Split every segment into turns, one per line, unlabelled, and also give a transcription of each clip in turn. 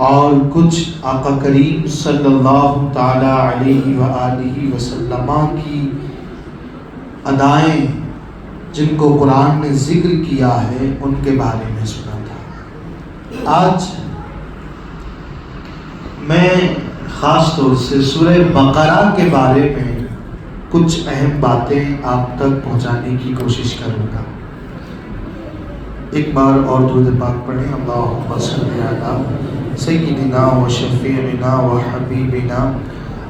اور کچھ آقا کریم صلی اللہ تعالی علیہ وآلہ وسلم کی ادائیں جن کو قرآن نے ذکر کیا ہے ان کے بارے میں سنا تھا۔ آج میں خاص طور سے سورہ بقرہ کے بارے میں کچھ اہم باتیں آپ تک پہنچانے کی کوشش کروں گا۔ ایک بار اور درود پاک پڑھیں۔ اللہم صلی علی سیدنا و شفیعنا و حبیبنا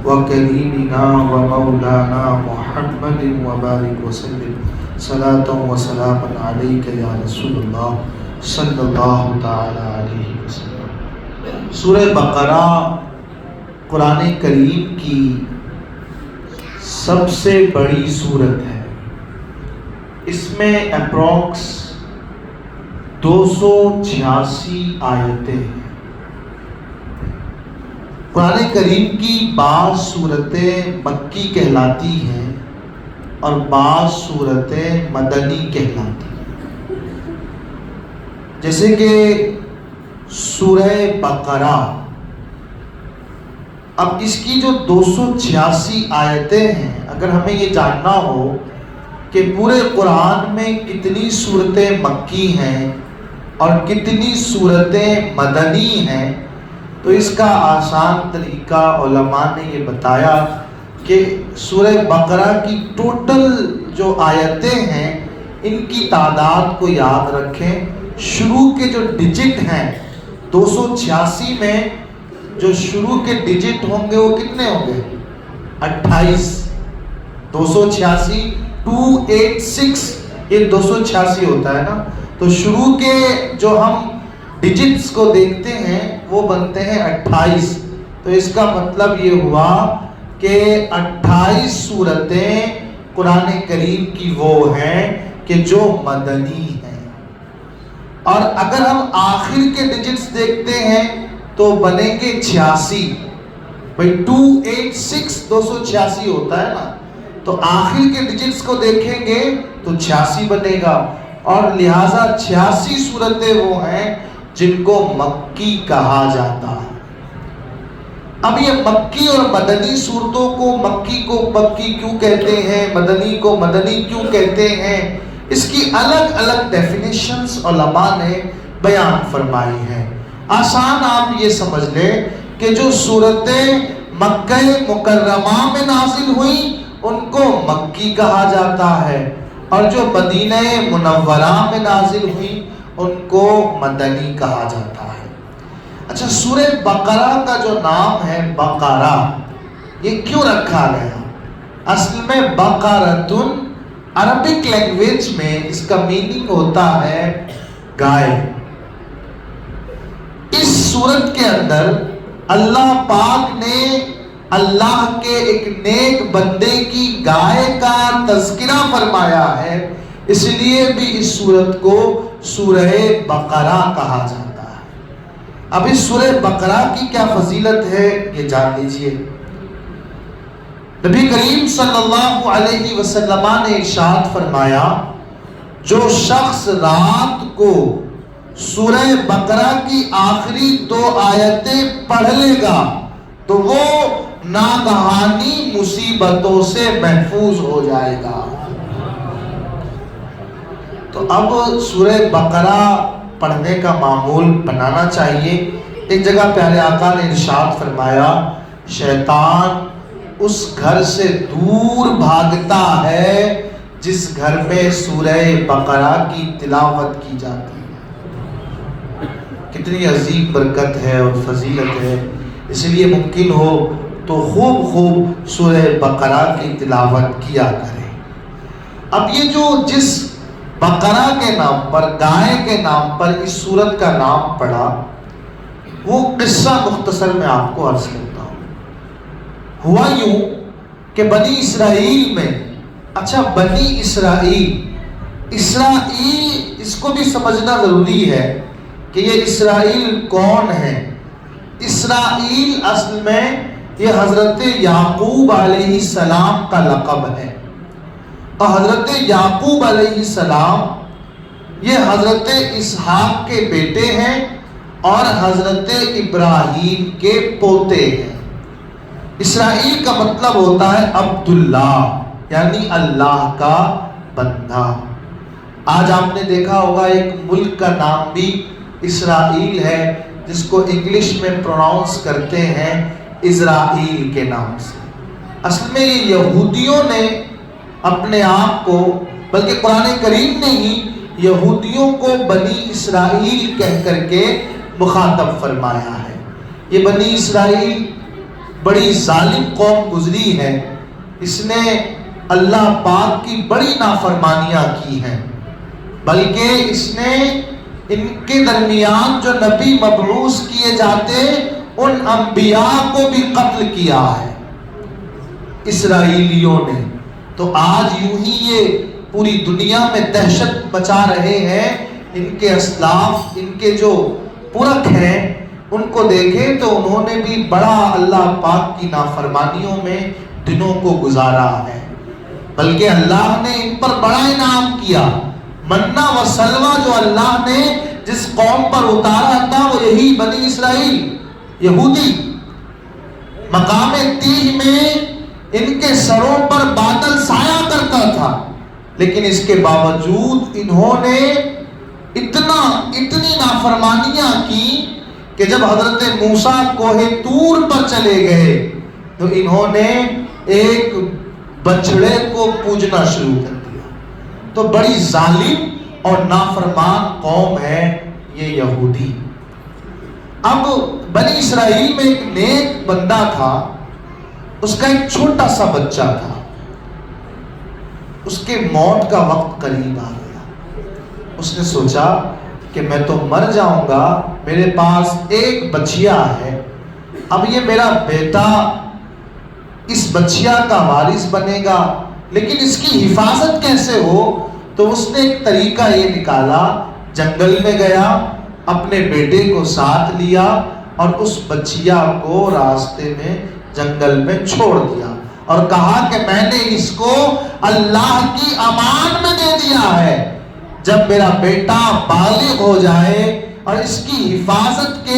و کریمنا و مولانا محمد و بارک وسلم صلاۃ و سلام علیک یا رسول اللہ صلی اللہ تعالی علیہ وسلم۔ سورہ بقرہ قرآن کریم کی سب سے بڑی سورت ہے۔ اس میں اپروکس 286 آیتیں ہیں۔ قرآن کریم کی بعض سورتیں مکی کہلاتی ہیں اور بعض سورتیں مدنی کہلاتی ہیں، جیسے کہ سورہ بقرہ۔ اب اس کی جو 286 آیتیں ہیں، اگر ہمیں یہ جاننا ہو کہ پورے قرآن میں کتنی سورتیں مکی ہیں اور کتنی سورتیں مدنی ہیں، تو اس کا آسان طریقہ علماء نے یہ بتایا کہ سورہ بقرہ کی ٹوٹل جو آیتیں ہیں ان کی تعداد کو یاد رکھیں۔ شروع کے جو ڈیجٹ ہیں 286 میں جو شروع کے ڈیجٹ ہوں گے وہ کتنے ہوں گے؟ 28۔ 286 286 یہ 286 ہوتا ہے نا، تو شروع کے جو ہم ڈیجٹس کو دیکھتے ہیں وہ بنتے ہیں 28۔ تو اس کا مطلب یہ ہوا کہ 28 سورتیں قرآن کریم کی وہ ہیں کہ جو مدنی ہیں۔ اور اگر ہم آخر کے ڈیجٹس دیکھتے ہیں تو بنیں گے 86۔ بھئی 286 286 ہوتا ہے نا، تو آخر کے ڈیجٹس کو دیکھیں گے تو 86 بنے گا، اور لہٰذا 86 سورتیں وہ ہیں جن کو مکی کہا جاتا ہے۔ اب یہ مکی اور مدنی صورتوں کو مکی کیوں کہتے ہیں، مدنی کو مدنی کیوں کہتے ہیں، اس کی الگ الگ ڈیفینیشنز علماء نے بیان فرمائی ہیں۔ آسان آپ یہ سمجھ لیں کہ جو سورتیں مکہ مکرمہ میں نازل ہوئیں ان کو مکی کہا جاتا ہے، اور جو مدینہ منورہ میں نازل ہوئیں ان کو مدنی کہا جاتا ہے۔ اچھا، سورہ بقرہ کا جو نام ہے بقرہ، یہ کیوں رکھا گیا؟ اصل میں بقرۃن عربک لینگویج میں اس کا میننگ ہوتا ہے گائے۔ اس سورت کے اندر اللہ پاک نے اللہ کے ایک نیک بندے کی گائے کا تذکرہ فرمایا ہے، اس لیے بھی اس سورت کو سورہ بقرہ کہا جاتا ہے۔ اب اس سورہ بقرہ کی کیا فضیلت ہے یہ جان لیجئے۔ نبی کریم صلی اللہ علیہ وسلم نے ارشاد فرمایا، جو شخص رات کو سورہ بقرہ کی آخری 2 آیتیں پڑھ لے گا تو وہ ناگہانی مصیبتوں سے محفوظ ہو جائے گا۔ تو اب سورہ بقرہ پڑھنے کا معمول بنانا چاہیے۔ ایک جگہ پیارے آقا نے ارشاد فرمایا، شیطان اس گھر سے دور بھاگتا ہے جس گھر میں سورہ بقرہ کی تلاوت کی جاتی ہے۔ کتنی عظیم برکت ہے اور فضیلت ہے، اس لیے ممکن ہو تو خوب سورہ بقرہ کی تلاوت کیا کریں۔ اب یہ جو جس بقرہ کے نام پر، گائے کے نام پر اس سورت کا نام پڑا، وہ قصہ مختصر میں آپ کو عرض کرتا ہوں۔ ہوا یوں کہ بنی اسرائیل میں، اچھا بنی اسرائیل اس کو بھی سمجھنا ضروری ہے کہ یہ اسرائیل کون ہے۔ اسرائیل اصل میں یہ حضرت یعقوب علیہ السلام کا لقب ہے، اور حضرت یعقوب علیہ السلام یہ حضرت اسحاق کے بیٹے ہیں، اور حضرت ابراہیم کے پوتے ہیں۔ اسرائیل کا مطلب ہوتا ہے عبداللہ، یعنی اللہ کا بندہ۔ آج آپ نے دیکھا ہوگا ایک ملک کا نام بھی اسرائیل ہے، جس کو انگلش میں پروناؤنس کرتے ہیں اسرائیل کے نام سے۔ اصل میں یہ یہودیوں نے اپنے آپ کو، بلکہ قرآن کریم نے ہی یہودیوں کو بنی اسرائیل کہہ کر کے مخاطب فرمایا ہے۔ یہ بنی اسرائیل بڑی ظالم قوم گزری ہے، اس نے اللہ پاک کی بڑی نافرمانیاں کی ہیں، بلکہ اس نے ان کے درمیان جو نبی مبعوث کیے جاتے ان انبیاء کو بھی قتل کیا ہے اسرائیلیوں نے۔ تو آج یوں ہی یہ پوری دنیا میں دہشت مچا رہے ہیں۔ ان کے اسلاف، ان کے جو پرکھ ہیں، ان کو دیکھیں تو انہوں نے بھی بڑا اللہ پاک کی نافرمانیوں میں دنوں کو گزارا ہے، بلکہ اللہ نے ان پر بڑا انعام کیا۔ منا و سلوہ جو اللہ نے جس قوم پر اتارا تھا وہ یہی بنی اسرائیل یہودی۔ مقام تیہ میں ان کے سروں پر بادل سایہ کرتا تھا، لیکن اس کے باوجود انہوں نے اتنی نافرمانیاں کی کہ جب حضرت موسیٰ کوہ طور پر چلے گئے تو انہوں نے ایک بچڑے کو پوجنا شروع کر دیا۔ تو بڑی ظالم اور نافرمان قوم ہے یہ یہودی۔ اب بنی اسرائیل میں ایک نیک بندہ تھا، اس کا ایک چھوٹا سا بچہ تھا، اس کے موت کا وقت قریب آ گیا۔ اس نے سوچا کہ میں تو مر جاؤں گا، میرے پاس ایک بچیا ہے، اب یہ میرا بیٹا اس بچیا کا وارث بنے گا، لیکن اس کی حفاظت کیسے ہو؟ تو اس نے ایک طریقہ یہ نکالا، جنگل میں گیا، اپنے بیٹے کو ساتھ لیا اور اس بچیا کو راستے میں جنگل میں چھوڑ دیا اور کہا کہ میں نے اس کو اللہ کی امان میں دے دیا ہے، جب میرا بیٹا بالغ ہو جائے اور اس کی حفاظت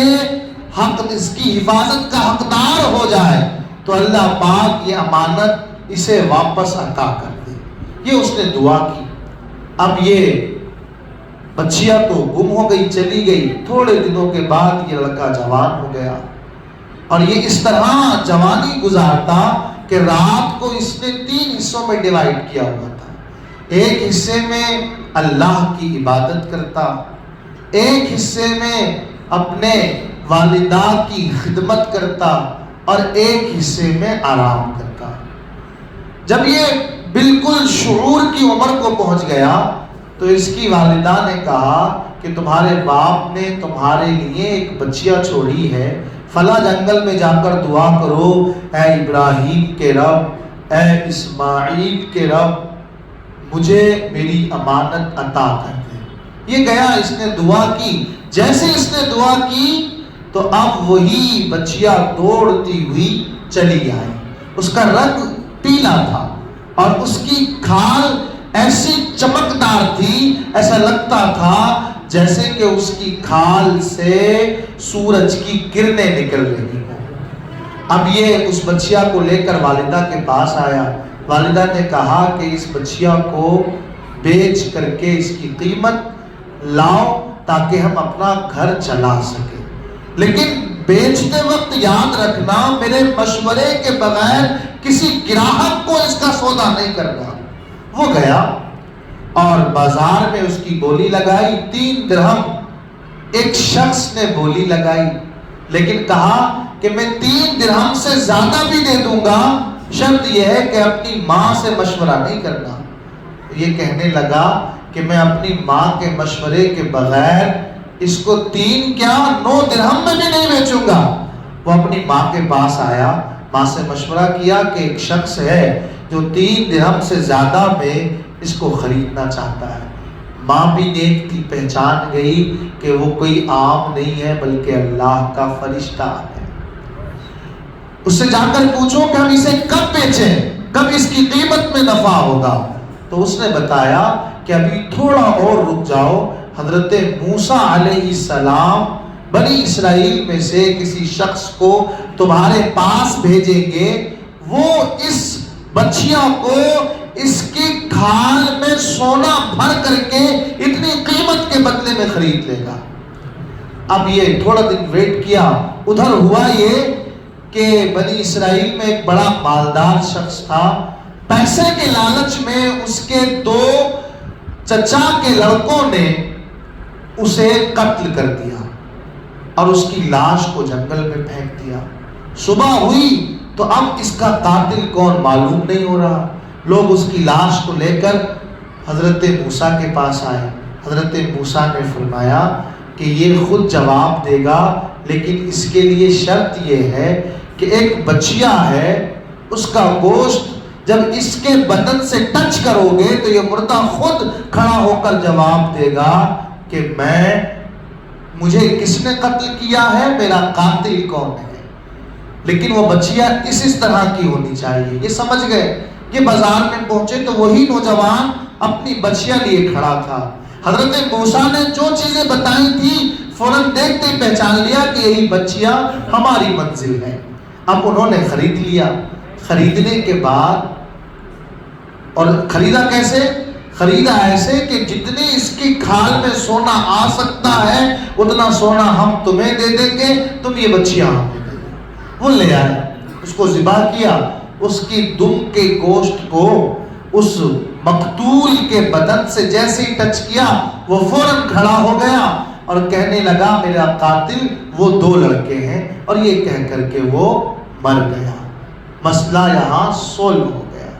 کا حقدار ہو جائے تو اللہ پاک یہ امانت اسے واپس عطا کر دے۔ یہ اس نے دعا کی۔ اب یہ بچیا تو گم ہو گئی، چلی گئی۔ تھوڑے دنوں کے بعد یہ لڑکا جوان ہو گیا اور یہ اس طرح جوانی گزارتا کہ رات کو اس نے 3 حصوں میں ڈیوائیڈ کیا ہوا تھا۔ ایک حصے میں اللہ کی عبادت کرتا، ایک حصے میں اپنے والدہ کی خدمت کرتا اور ایک حصے میں آرام کرتا۔ جب یہ بالکل شعور کی عمر کو پہنچ گیا تو اس کی والدہ نے کہا کہ تمہارے باپ نے تمہارے لیے ایک بچیا چھوڑی ہے، فلاں جنگل میں جا کر دعا کرو، اے ابراہیم کے رب، اے اسماعیل کے رب، مجھے میری امانت عطا کر دے۔ یہ گیا، اس نے دعا کی۔ جیسے اس نے دعا کی تو اب وہی بچیا دوڑتی ہوئی چلی آئی۔ اس کا رنگ پیلا تھا اور اس کی کھال ایسی چمکدار تھی، ایسا لگتا تھا جیسے کہ اس کی کھال سے سورج کی کرنیں نکل رہی ہیں۔ اب یہ اس بچیا کو لے کر والدہ کے پاس آیا۔ والدہ نے کہا کہ اس بچیا کو بیچ کر کے اس کی قیمت لاؤ تاکہ ہم اپنا گھر چلا سکیں، لیکن بیچتے وقت یاد رکھنا میرے مشورے کے بغیر کسی گراہک کو اس کا سودا نہیں کرنا۔ وہ گیا اور بازار میں اس کی بولی لگائی 3 درہم۔ ایک شخص نے بولی لگائی لیکن کہا کہ میں 3 درہم سے زیادہ بھی دے دوں گا، شرط یہ ہے کہ اپنی ماں سے مشورہ نہیں کرنا۔ یہ کہنے لگا کہ میں اپنی ماں کے مشورے کے بغیر اس کو 3 کیا 9 درہم میں بھی نہیں بیچوں گا۔ وہ اپنی ماں کے پاس آیا، ماں سے مشورہ کیا کہ ایک شخص ہے جو 3 درہم سے زیادہ میں اس کو خریدنا چاہتا ہے۔ ماں بھی نیک تھی، پہچان گئی کہ وہ کوئی عام نہیں ہے بلکہ اللہ کا فرشتہ ہے۔ اس سے جا کر پوچھو کہ ہم اسے کب بیچیں، کب اس کی قیمت میں نفع ہوگا؟ تو اس نے بتایا کہ ابھی تھوڑا اور رک جاؤ، حضرت موسیٰ علیہ السلام بنی اسرائیل میں سے کسی شخص کو تمہارے پاس بھیجیں گے، وہ اس بچیا کو اس کی کھال میں سونا بھر کر کے اتنی قیمت کے بدلے میں خرید لے گا۔ اب یہ تھوڑا دن ویٹ کیا، ادھر ہوا یہ کہ بنی اسرائیل میں ایک بڑا مالدار شخص تھا، پیسے کے لالچ میں اس کے 2 چچا کے لڑکوں نے اسے قتل کر دیا اور اس کی لاش کو جنگل میں پھینک دیا۔ صبح ہوئی تو اب اس کا قاتل کون معلوم نہیں ہو رہا۔ لوگ اس کی لاش کو لے کر حضرت موسیٰ کے پاس آئے۔ حضرت موسیٰ نے فرمایا کہ یہ خود جواب دے گا، لیکن اس کے لیے شرط یہ ہے کہ ایک بچیا ہے، اس کا گوشت جب اس کے بدن سے ٹچ کرو گے تو یہ مردہ خود کھڑا ہو کر جواب دے گا کہ مجھے کس نے قتل کیا ہے، میرا قاتل کون ہے۔ لیکن وہ بچیا اس طرح کی ہونی چاہیے۔ یہ سمجھ گئے، یہ بازار میں پہنچے تو وہی نوجوان اپنی بچیا لیے کھڑا تھا۔ حضرت موسیٰ نے جو چیزیں بتائی تھی فوراً دیکھتے ہی پہچان لیا کہ یہی بچیا ہماری منزل ہے۔ اب انہوں نے خرید لیا۔ خریدنے کے بعد، اور خریدا کیسے؟ خریدا ایسے کہ جتنی اس کی کھال میں سونا آ سکتا ہے اتنا سونا ہم تمہیں دے دیں گے، تم یہ بچیاں ہمیں دے دیں۔ وہ لے آئے، اس کو ذبح کیا، اس کی دم کے گوشت کو اس مقتول کے بدن سے جیسے ہی ٹچ کیا وہ فوراً کھڑا ہو گیا اور کہنے لگا میرا قاتل وہ 2 لڑکے ہیں، اور یہ کہہ کر کے وہ مر گیا۔ مسئلہ یہاں سولو ہو گیا۔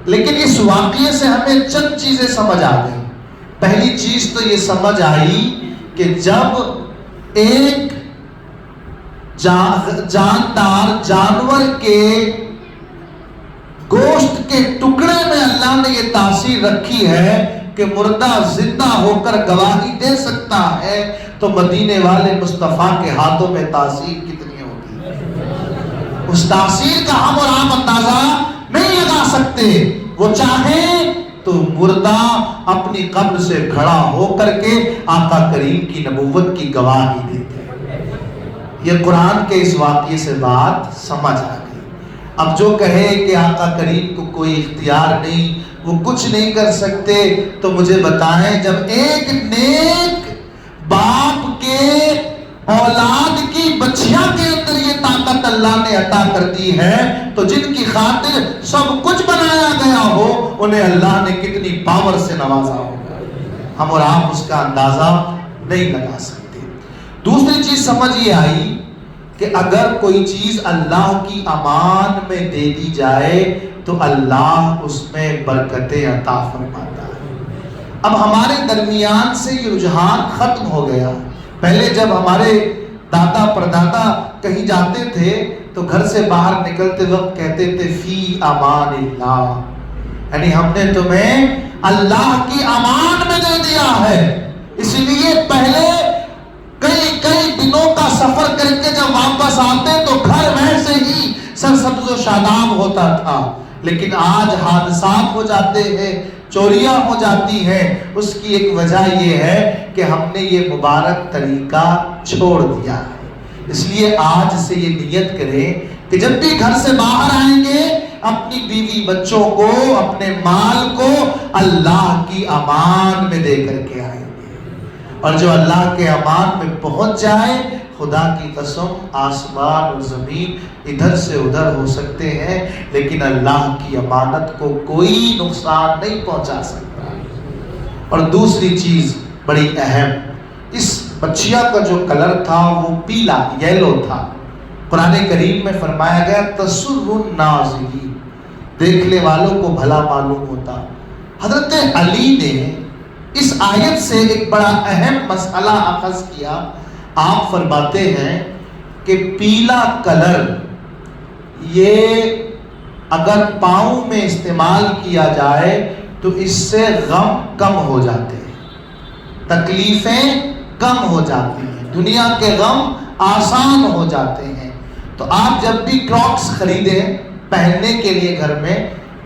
لیکن اس واقعے سے ہمیں چند چیزیں سمجھ آ گئی۔ پہلی چیز تو یہ سمجھ آئی کہ جب ایک جاندار جانور کے گوشت کے ٹکڑے میں اللہ نے یہ تاثیر رکھی ہے کہ مردہ زندہ ہو کر گواہی دے سکتا ہے، تو مدینے والے مصطفیٰ کے ہاتھوں میں تاثیر کتنی ہوگی۔ اس تاثیر کا ہم اور آپ اندازہ نہیں لگا سکتے۔ وہ چاہیں تو مردہ اپنی قبر سے کھڑا ہو کر کے آقا کریم کی نبوت کی گواہی دیتے ہیں۔ یہ قرآن کے اس واقعے سے بات سمجھ آ گئی۔ اب جو کہے کہ آقا کریم کو کوئی اختیار نہیں، وہ کچھ نہیں کر سکتے، تو مجھے بتائیں جب ایک نیک باپ کے اولاد کی بچیا کے اندر یہ طاقت اللہ نے عطا کر دی ہے، تو جن کی خاطر سب کچھ بنایا گیا ہو انہیں اللہ نے کتنی پاور سے نوازا ہوگا، ہم اور آپ اس کا اندازہ نہیں لگا سکتے۔ دوسری چیز سمجھ یہ آئی کہ اگر کوئی چیز اللہ کی امان میں دے دی جائے تو اللہ اس میں برکتیں عطا فرماتا ہے۔ اب ہمارے درمیان سے یہ رجحان ختم ہو گیا۔ پہلے جب ہمارے دادا پردادا کہیں جاتے تھے تو گھر سے باہر نکلتے وقت کہتے تھے فی امان اللہ، یعنی ہم نے تمہیں اللہ کی امان میں دے دیا ہے۔ اس لیے پہلے کئی دنوں کا سفر کر کے جب واپس آتے تو گھر ویسے ہی سرسبز و شاداب ہوتا تھا، لیکن آج حادثات ہو جاتے ہیں، چوریاں ہو جاتی ہیں۔ اس کی ایک وجہ یہ ہے کہ ہم نے یہ مبارک طریقہ چھوڑ دیا ہے۔ اس لیے آج سے یہ نیت کریں کہ جب بھی گھر سے باہر آئیں گے اپنی بیوی بچوں کو، اپنے مال کو اللہ کی امان میں دے کر کے آئیں گے، اور جو اللہ کے امان میں پہنچ جائے، خدا کی قسم آسمان اور زمین ادھر سے ادھر ہو سکتے ہیں لیکن اللہ کی امانت کو کوئی نقصان نہیں پہنچا سکتا۔ اور دوسری چیز بڑی اہم، اس بچیا کا جو کلر تھا وہ پیلا، یلو تھا۔ قرآن کریم میں فرمایا گیا تسر الناظرین، دیکھنے والوں کو بھلا معلوم ہوتا۔ حضرت علی نے اس آیت سے ایک بڑا اہم مسئلہ اخذ کیا۔ آپ فرماتے ہیں کہ پیلا کلر یہ اگر پاؤں میں استعمال کیا جائے تو اس سے غم کم ہو جاتے ہیں، تکلیفیں کم ہو جاتی ہیں، دنیا کے غم آسان ہو جاتے ہیں۔ تو آپ جب بھی کراکس خریدیں پہننے کے لیے گھر میں،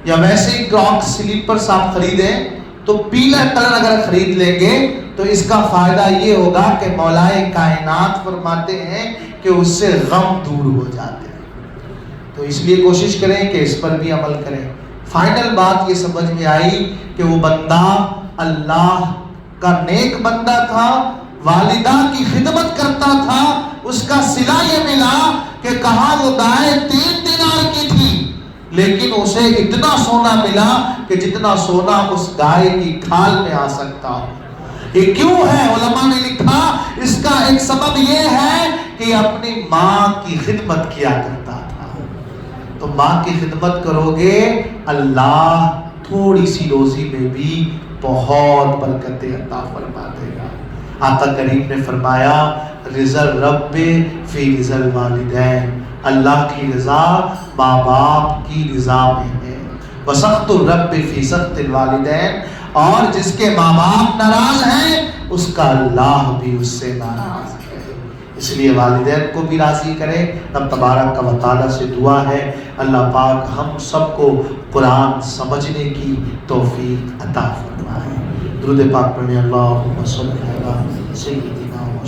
یا ویسے ہی کراکس سلیپرز آپ خریدیں تو پیلا کلر اگر خرید لیں گے تو اس کا فائدہ یہ ہوگا کہ مولائے کائنات فرماتے ہیں کہ اس سے غم دور ہو جاتے ہیں۔ تو اس لیے کوشش کریں کہ اس پر بھی عمل کریں۔ فائنل بات یہ سمجھ میں آئی کہ وہ بندہ اللہ کا نیک بندہ تھا، والدہ کی خدمت کرتا تھا، اس کا صلہ یہ ملا کہ کہاں وہ گائے 3 دینار کی تھی لیکن اسے اتنا سونا ملا کہ جتنا سونا اس گائے کی کھال میں آ سکتا ہو۔ یہ کیوں ہے؟ علماء نے لکھا اس کا ایک سبب یہ ہے کہ اپنی ماں کی خدمت کیا کرتا تھا۔ تو ماں کی خدمت کرو گے، اللہ تھوڑی سی روزی میں بھی بہت برکتیں عطا فرما دے گا۔ آقا کریم نے فرمایا رضا الرب فی رضا الوالدین، اللہ کی رضا ماں باپ کی رضا میں ہے۔ وسخط الرب فی سخط الوالدین، اور جس کے ماں باپ ناراض ہیں اس کا اللہ بھی اس سے ناراض ہے۔ اس لیے والدین کو بھی راضی کریں۔ رب تبارک و تعالیٰ سے دعا ہے اللہ پاک ہم سب کو قرآن سمجھنے کی توفیق عطا فرمائے۔ درود پاک پڑھیں، اللہم صلی علی سیدنا و